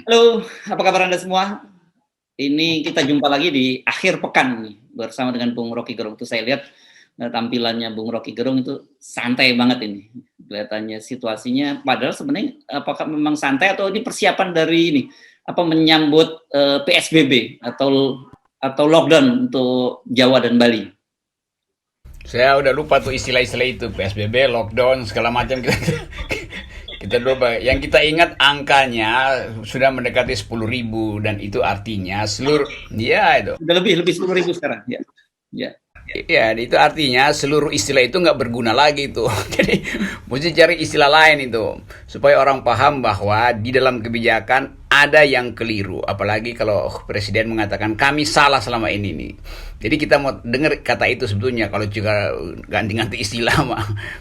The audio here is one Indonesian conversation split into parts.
Halo, apa kabar Anda semua? Ini kita jumpa lagi di akhir pekan nih, bersama dengan Bung Rocky Gerung. Itu saya lihat tampilannya Bung Rocky Gerung itu santai banget ini. Kelihatannya situasinya, padahal sebenarnya apakah memang santai atau ini persiapan dari ini, apa menyambut PSBB atau lockdown untuk Jawa dan Bali? Saya udah lupa tuh istilah-istilah itu, PSBB, lockdown, segala macam kita kita lupa. Yang kita ingat angkanya sudah mendekati 10.000 dan itu artinya seluruh ya itu. Udah lebih 10.000 sekarang, ya. Ya. Ya, itu artinya seluruh istilah itu nggak berguna lagi itu. Jadi mesti cari istilah lain itu supaya orang paham bahwa di dalam kebijakan ada yang keliru. Apalagi kalau presiden mengatakan kami salah selama ini nih. Jadi kita mau dengar kata itu sebetulnya. Kalau juga ganti-ganti istilah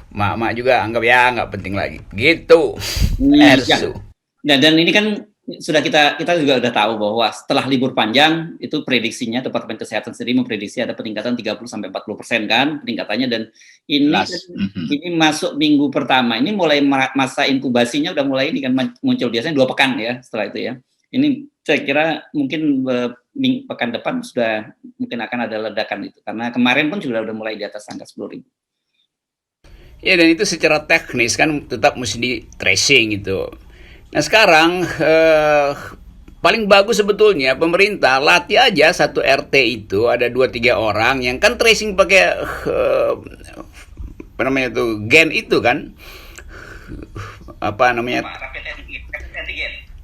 mak juga anggap ya nggak penting lagi. Gitu. Ya. Ersu. Dan ini kan sudah kita juga udah tahu bahwa setelah libur panjang itu prediksinya Departemen Kesehatan sendiri memprediksi ada peningkatan 30-40% kan peningkatannya, dan ini ini masuk minggu pertama, ini mulai masa inkubasinya udah mulai ini kan muncul biasanya 2 pekan ya setelah itu ya. Ini saya kira mungkin pekan depan sudah mungkin akan ada ledakan itu, karena kemarin pun sudah mulai di atas angka 10.000. Ya, dan itu secara teknis kan tetap mesti di tracing gitu. Nah sekarang paling bagus sebetulnya pemerintah latih aja satu RT itu ada 2-3 orang yang kan tracing pakai apa namanya tuh gen itu kan, apa namanya,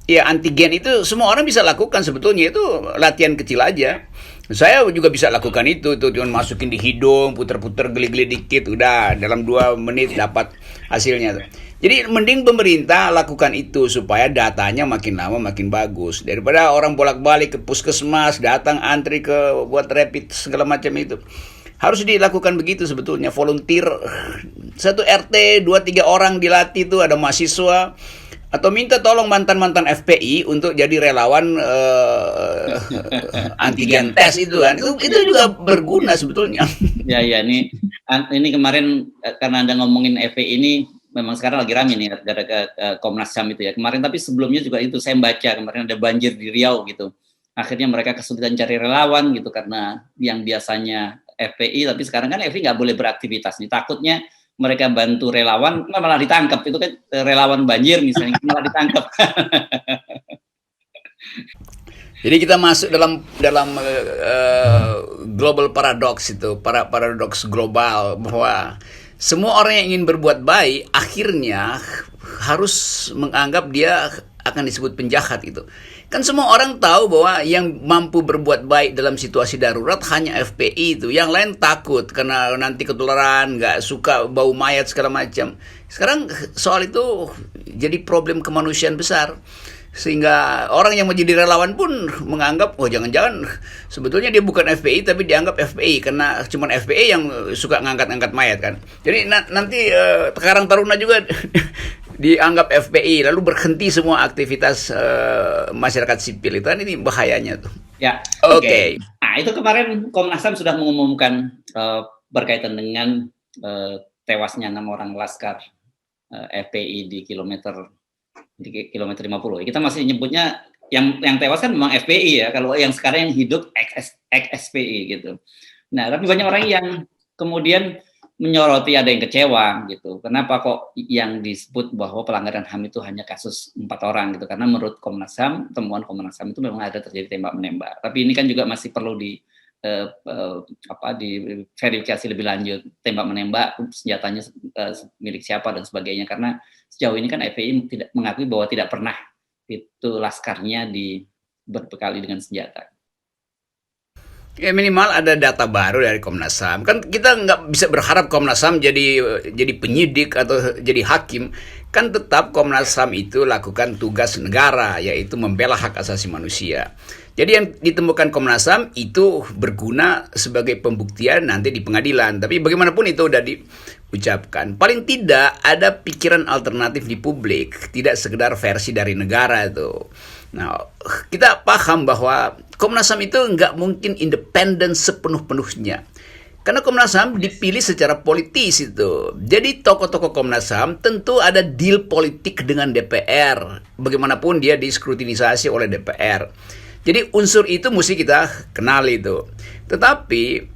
ya antigen itu semua orang bisa lakukan sebetulnya, itu latihan kecil aja. Saya juga bisa lakukan itu tuh, cuma masukin di hidung, puter-puter, geli-geli dikit, udah dalam 2 menit dapat hasilnya tuh. Jadi mending pemerintah lakukan itu supaya datanya makin lama makin bagus daripada orang bolak-balik ke puskesmas, datang antri ke buat rapid segala macam itu. Harus dilakukan begitu sebetulnya, volunteer satu RT 2-3 orang dilatih tuh, ada mahasiswa atau minta tolong mantan-mantan FPI untuk jadi relawan antigen tes itu kan. Itu juga berguna sebetulnya. Ya, ini kemarin karena Anda ngomongin FPI ini, memang sekarang lagi rame nih gara-gara Komnas HAM itu ya. Kemarin, tapi sebelumnya juga itu saya baca kemarin ada banjir di Riau gitu. Akhirnya mereka kesulitan cari relawan gitu karena yang biasanya FPI, tapi sekarang kan FPI nggak boleh beraktivitas nih. Takutnya mereka bantu relawan malah ditangkap. Itu kan relawan banjir misalnya malah ditangkap. Jadi kita masuk dalam global paradox itu, paradoks global, bahwa semua orang yang ingin berbuat baik akhirnya harus menganggap dia akan disebut penjahat itu. Kan semua orang tahu bahwa yang mampu berbuat baik dalam situasi darurat hanya FPI itu. Yang lain takut karena nanti ketularan, nggak suka bau mayat segala macam. Sekarang soal itu jadi problem kemanusiaan besar. Sehingga orang yang mau jadi relawan pun menganggap, oh jangan-jangan sebetulnya dia bukan FPI tapi dianggap FPI karena cuma FPI yang suka ngangkat-ngangkat mayat kan. Jadi nanti Karang Taruna juga dianggap FPI, lalu berhenti semua aktivitas masyarakat sipil. Itu kan ini bahayanya tuh. Ya, Oke. Nah, itu kemarin Komnas HAM sudah mengumumkan berkaitan dengan tewasnya 6 orang laskar FPI di kilometer 50. Kita masih nyebutnya yang tewas kan memang FPI ya. Kalau yang sekarang yang hidup ex SPI gitu. Nah, tapi banyak orang yang kemudian menyoroti, ada yang kecewa gitu. Kenapa kok yang disebut bahwa pelanggaran HAM itu hanya kasus 4 orang gitu? Karena menurut Komnas HAM, temuan Komnas HAM itu memang ada terjadi tembak menembak. Tapi ini kan juga masih perlu diverifikasi lebih lanjut, tembak menembak, senjatanya milik siapa dan sebagainya, karena sejauh ini kan FPI tidak mengakui bahwa tidak pernah itu laskarnya berbekali dengan senjata. Ya minimal ada data baru dari Komnas HAM. Kan kita nggak bisa berharap Komnas HAM jadi penyidik atau jadi hakim. Kan tetap Komnas HAM itu lakukan tugas negara, yaitu membela hak asasi manusia. Jadi yang ditemukan Komnas HAM itu berguna sebagai pembuktian nanti di pengadilan. Tapi bagaimanapun itu udah diucapkan. Paling tidak ada pikiran alternatif di publik, tidak sekedar versi dari negara itu. Nah, kita paham bahwa Komnas HAM itu nggak mungkin independen sepenuh-penuhnya. Karena Komnas HAM dipilih secara politis itu. Jadi tokoh-tokoh Komnas HAM tentu ada deal politik dengan DPR. Bagaimanapun dia diskrutinisasi oleh DPR. Jadi unsur itu mesti kita kenal itu. Tetapi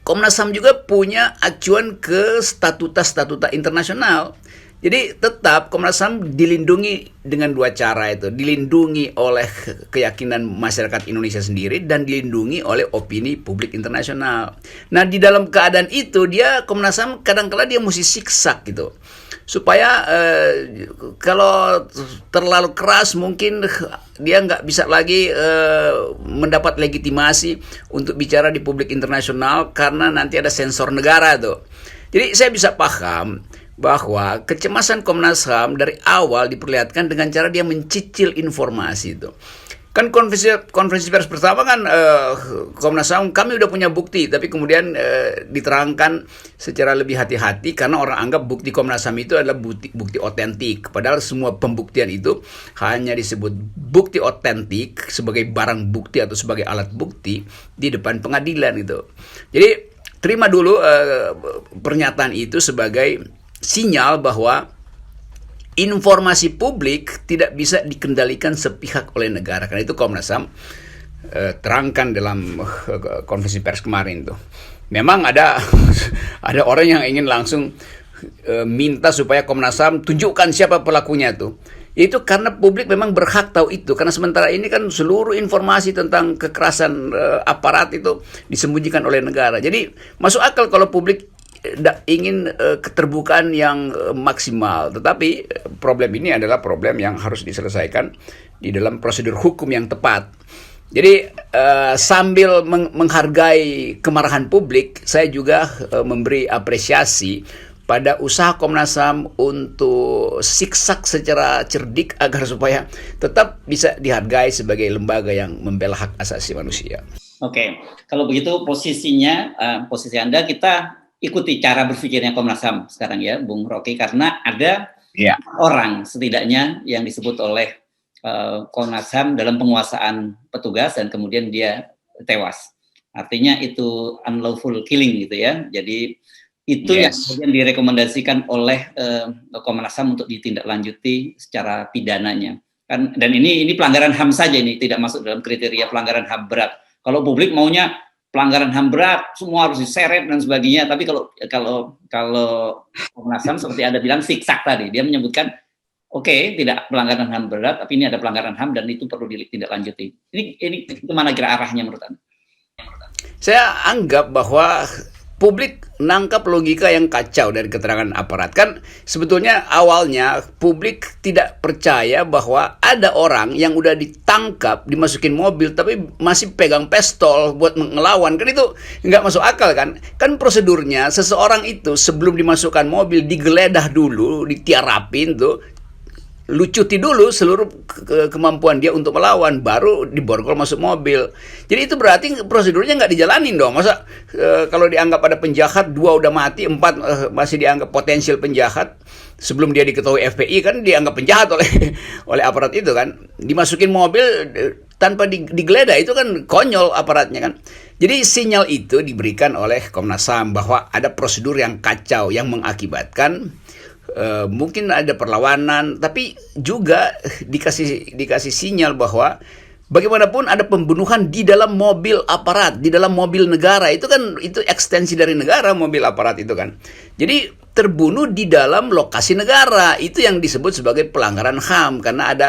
Komnas HAM juga punya acuan ke statuta-statuta internasional. Jadi tetap Komnas HAM dilindungi dengan dua cara itu. Dilindungi oleh keyakinan masyarakat Indonesia sendiri dan dilindungi oleh opini publik internasional. Nah, di dalam keadaan itu Komnas HAM kadang-kala dia mesti siksak gitu. Supaya kalau terlalu keras mungkin dia nggak bisa lagi mendapat legitimasi untuk bicara di publik internasional karena nanti ada sensor negara tuh. Jadi saya bisa paham bahwa kecemasan Komnas HAM dari awal diperlihatkan dengan cara dia mencicil informasi itu. Kan konferensi pers pertama kan Komnas HAM kami udah punya bukti, tapi kemudian diterangkan secara lebih hati-hati karena orang anggap bukti Komnas HAM itu adalah bukti otentik. Padahal semua pembuktian itu hanya disebut bukti otentik sebagai barang bukti atau sebagai alat bukti di depan pengadilan itu. Jadi terima dulu pernyataan itu sebagai sinyal bahwa informasi publik tidak bisa dikendalikan sepihak oleh negara. Karena itu Komnas HAM terangkan dalam konferensi pers kemarin tuh. Memang ada ada orang yang ingin langsung minta supaya Komnas HAM tunjukkan siapa pelakunya tuh. Itu karena publik memang berhak tahu itu. Karena sementara ini kan seluruh informasi tentang kekerasan aparat itu disembunyikan oleh negara. Jadi masuk akal kalau publik ingin keterbukaan yang maksimal, tetapi problem ini adalah problem yang harus diselesaikan di dalam prosedur hukum yang tepat. Jadi sambil menghargai kemarahan publik, saya juga memberi apresiasi pada usaha Komnas HAM untuk siksak secara cerdik agar supaya tetap bisa dihargai sebagai lembaga yang membela hak asasi manusia. Oke, kalau begitu posisinya, posisi Anda, kita ikuti cara berpikirnya Komnas HAM sekarang ya, Bung Rocky, karena ada orang setidaknya yang disebut oleh Komnas HAM dalam penguasaan petugas dan kemudian dia tewas. Artinya itu unlawful killing gitu ya. Jadi itu yang kemudian direkomendasikan oleh Komnas HAM untuk ditindaklanjuti secara pidananya. Dan ini pelanggaran HAM saja, ini tidak masuk dalam kriteria pelanggaran HAM berat. Kalau publik maunya pelanggaran HAM berat, semua harus diseret dan sebagainya. Tapi kalau Komnas HAM seperti Anda bilang siksak tadi, dia menyebutkan oke, tidak pelanggaran HAM berat, tapi ini ada pelanggaran HAM dan itu perlu ditindaklanjuti. Ini kemana kira arahnya menurut Anda? Saya anggap bahwa publik nangkap logika yang kacau dari keterangan aparat. Kan sebetulnya awalnya publik tidak percaya bahwa ada orang yang udah ditangkap, dimasukin mobil, tapi masih pegang pistol buat ngelawan. Kan itu nggak masuk akal kan? Kan prosedurnya seseorang itu sebelum dimasukkan mobil digeledah dulu, ditiarapin tuh, lucuti dulu seluruh kemampuan dia untuk melawan, baru diborgol masuk mobil. Jadi itu berarti prosedurnya nggak dijalanin dong. Masa kalau dianggap ada penjahat, 2 udah mati, 4 masih dianggap potensial penjahat, sebelum dia diketahui FPI kan dianggap penjahat oleh aparat itu kan. Dimasukin mobil tanpa digeledah, itu kan konyol aparatnya kan. Jadi sinyal itu diberikan oleh Komnas HAM bahwa ada prosedur yang kacau yang mengakibatkan mungkin ada perlawanan, tapi juga dikasih sinyal bahwa bagaimanapun ada pembunuhan di dalam mobil aparat, di dalam mobil negara. Itu kan itu ekstensi dari negara, mobil aparat itu kan. Jadi terbunuh di dalam lokasi negara, itu yang disebut sebagai pelanggaran HAM, karena ada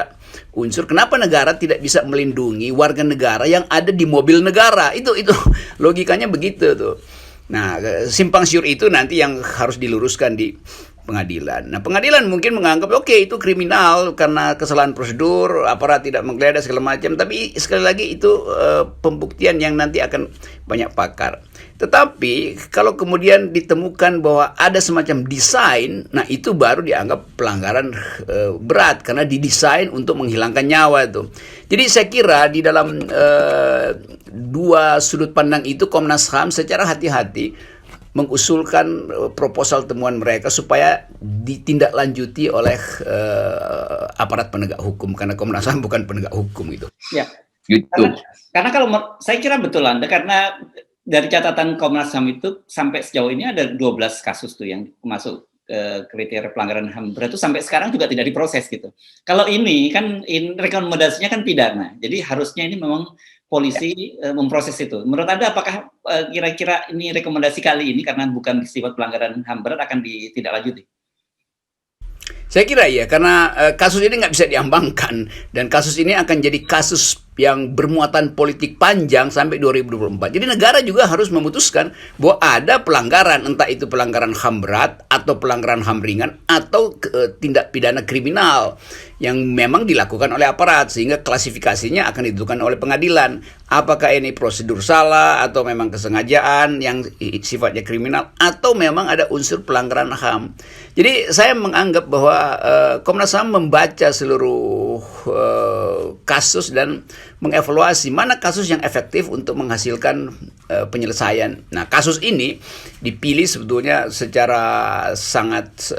unsur kenapa negara tidak bisa melindungi warga negara yang ada di mobil negara. Itu logikanya begitu tuh. Nah, simpang siur itu nanti yang harus diluruskan di pengadilan. Nah, pengadilan mungkin menganggap oke, itu kriminal karena kesalahan prosedur, aparat tidak menggeledah segala macam, tapi sekali lagi itu pembuktian yang nanti akan banyak pakar. Tetapi kalau kemudian ditemukan bahwa ada semacam desain, nah itu baru dianggap pelanggaran berat karena didesain untuk menghilangkan nyawa itu. Jadi saya kira di dalam dua sudut pandang itu Komnas HAM secara hati-hati mengusulkan proposal temuan mereka supaya ditindaklanjuti oleh aparat penegak hukum, karena Komnas HAM bukan penegak hukum gitu. Ya. Gitu. Karena kalau saya kira betul Anda, karena dari catatan Komnas HAM itu sampai sejauh ini ada 12 kasus tuh yang masuk kriteria pelanggaran HAM berat itu sampai sekarang juga tidak diproses gitu. Kalau ini kan rekomendasinya kan pidana, jadi harusnya ini memang polisi memproses itu. Menurut Anda apakah kira-kira ini rekomendasi kali ini karena bukan sifat pelanggaran HAM berat akan ditindaklanjuti? Saya kira ya, karena kasus ini nggak bisa diambangkan, dan kasus ini akan jadi kasus yang bermuatan politik panjang sampai 2024. Jadi negara juga harus memutuskan bahwa ada pelanggaran, entah itu pelanggaran HAM berat atau pelanggaran HAM ringan atau tindak pidana kriminal yang memang dilakukan oleh aparat, sehingga klasifikasinya akan ditentukan oleh pengadilan. Apakah ini prosedur salah atau memang kesengajaan yang sifatnya kriminal atau memang ada unsur pelanggaran HAM. Jadi saya menganggap bahwa Komnas HAM membaca seluruh kasus dan mengevaluasi mana kasus yang efektif untuk menghasilkan penyelesaian. Nah, kasus ini dipilih sebetulnya secara sangat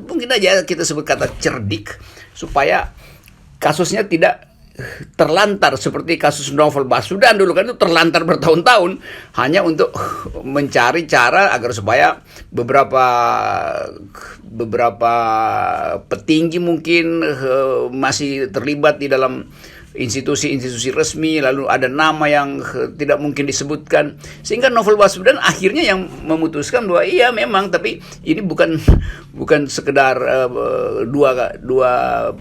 mungkin aja kita sebut kata cerdik, supaya kasusnya tidak terlantar seperti kasus Novel Baswedan dulu, kan itu terlantar bertahun-tahun hanya untuk mencari cara agar supaya beberapa petinggi mungkin masih terlibat di dalam institusi-institusi resmi, lalu ada nama yang tidak mungkin disebutkan, sehingga Novel Baswedan akhirnya yang memutuskan bahwa iya memang, tapi ini bukan sekedar dua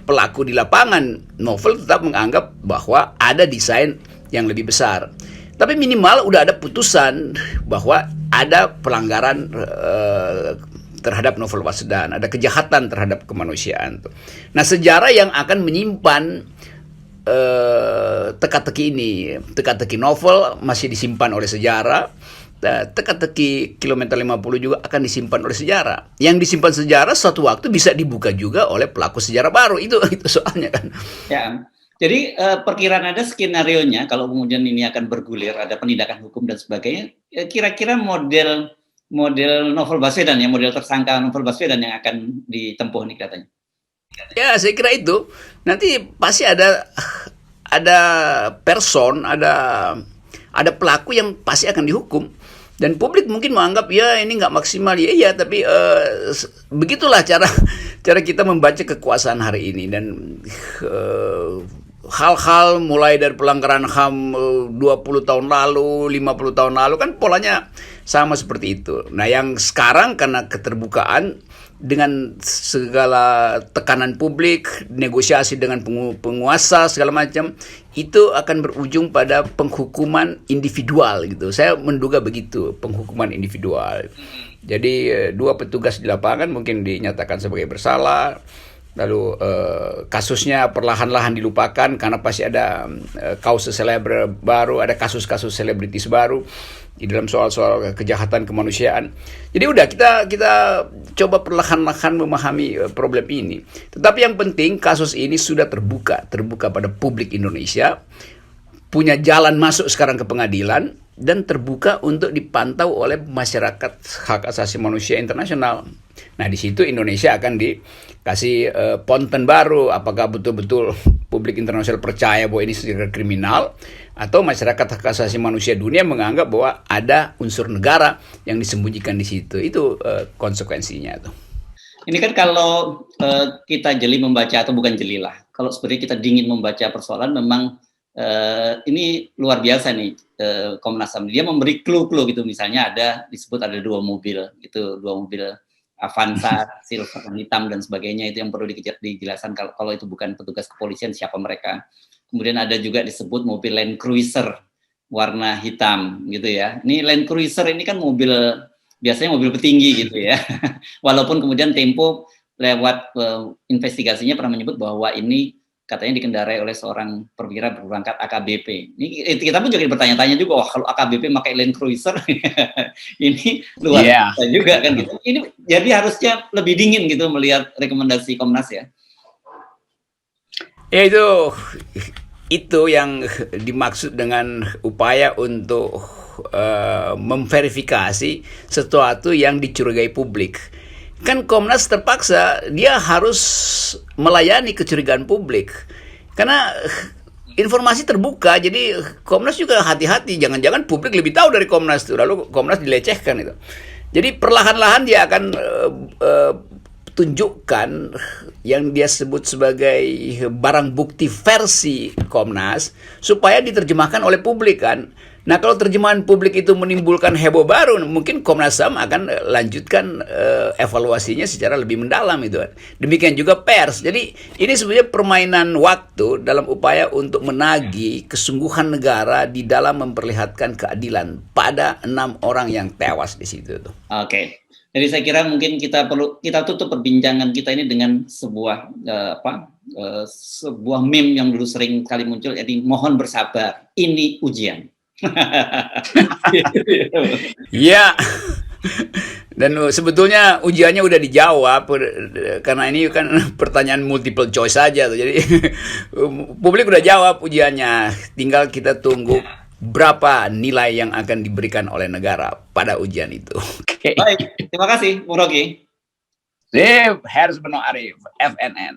pelaku di lapangan. Novel tetap menganggap bahwa ada desain yang lebih besar, tapi minimal udah ada putusan bahwa ada pelanggaran terhadap Novel Baswedan, ada kejahatan terhadap kemanusiaan. Nah, sejarah yang akan menyimpan teka-teki Novel masih disimpan oleh sejarah. Teka-teki kilometer 50 juga akan disimpan oleh sejarah. Yang disimpan sejarah suatu waktu bisa dibuka juga oleh pelaku sejarah baru. Itu soalnya kan. Ya. Jadi perkiraan ada skenario-nya kalau kemudian ini akan bergulir, ada penindakan hukum dan sebagainya. Kira-kira model Novel Baswedan, ya, model tersangka Novel Baswedan yang akan ditempuh nih katanya. Ya, saya kira itu nanti pasti ada person, ada pelaku yang pasti akan dihukum, dan publik mungkin menganggap ya ini nggak maksimal, ya tapi begitulah cara kita membaca kekuasaan hari ini. Dan hal-hal mulai dari pelanggaran HAM 20 tahun lalu, 50 tahun lalu kan polanya sama seperti itu. Nah, yang sekarang karena keterbukaan dengan segala tekanan publik, negosiasi dengan penguasa segala macam, itu akan berujung pada penghukuman individual gitu. Saya menduga begitu, penghukuman individual. Jadi dua petugas di lapangan mungkin dinyatakan sebagai bersalah, lalu kasusnya perlahan-lahan dilupakan karena pasti ada kasus seleber baru, ada kasus-kasus selebritis baru di dalam soal-soal kejahatan kemanusiaan. Jadi udah kita coba perlahan-lahan memahami problem ini. Tetapi yang penting kasus ini sudah terbuka pada publik Indonesia, punya jalan masuk sekarang ke pengadilan, dan terbuka untuk dipantau oleh masyarakat hak asasi manusia internasional. Nah, di situ Indonesia akan dikasih ponten baru, apakah betul-betul publik internasional percaya bahwa ini secara kriminal, atau masyarakat hak asasi manusia dunia menganggap bahwa ada unsur negara yang disembunyikan di situ. Itu konsekuensinya tuh. Ini kan kalau kita jeli membaca, atau bukan jeli lah, kalau sebenarnya kita dingin membaca persoalan, memang ini luar biasa nih Komnas HAM. Dia memberi clue-clue gitu, misalnya disebut ada dua mobil Avanza silver hitam dan sebagainya, itu yang perlu dijelaskan kalau itu bukan petugas kepolisian siapa mereka. Kemudian ada juga disebut mobil Land Cruiser warna hitam gitu ya. Ini Land Cruiser ini kan biasanya mobil petinggi gitu ya. Walaupun kemudian Tempo lewat investigasinya pernah menyebut bahwa ini katanya dikendarai oleh seorang perwira berpangkat AKBP. Ini kita pun juga bertanya-tanya juga, wah kalau AKBP pakai Land Cruiser ini luar biasa juga kan gitu. Ini jadi harusnya lebih dingin gitu melihat rekomendasi Komnas ya. Ya, itu yang dimaksud dengan upaya untuk memverifikasi sesuatu yang dicurigai publik. Kan Komnas terpaksa dia harus melayani kecurigaan publik, karena informasi terbuka, jadi Komnas juga hati-hati, jangan-jangan publik lebih tahu dari Komnas itu, lalu Komnas dilecehkan itu. Jadi perlahan-lahan dia akan tunjukkan yang dia sebut sebagai barang bukti versi Komnas supaya diterjemahkan oleh publik kan. Nah, kalau terjemahan publik itu menimbulkan heboh baru, mungkin Komnas HAM akan lanjutkan evaluasinya secara lebih mendalam itu kan. Demikian juga pers. Jadi ini sebenarnya permainan waktu dalam upaya untuk menagih kesungguhan negara di dalam memperlihatkan keadilan pada 6 orang yang tewas di situ tuh. Oke. Jadi saya kira mungkin kita tutup perbincangan kita ini dengan sebuah sebuah meme yang dulu sering kali muncul, jadi mohon bersabar, ini ujian. Iya. Dan sebetulnya ujiannya udah dijawab karena ini kan pertanyaan multiple choice saja tuh. Jadi publik udah jawab ujiannya. Tinggal kita tunggu berapa nilai yang akan diberikan oleh negara pada ujian itu. Okay. Baik, terima kasih, Bung Rocky. Sip, Harus Beno Arif, FNN.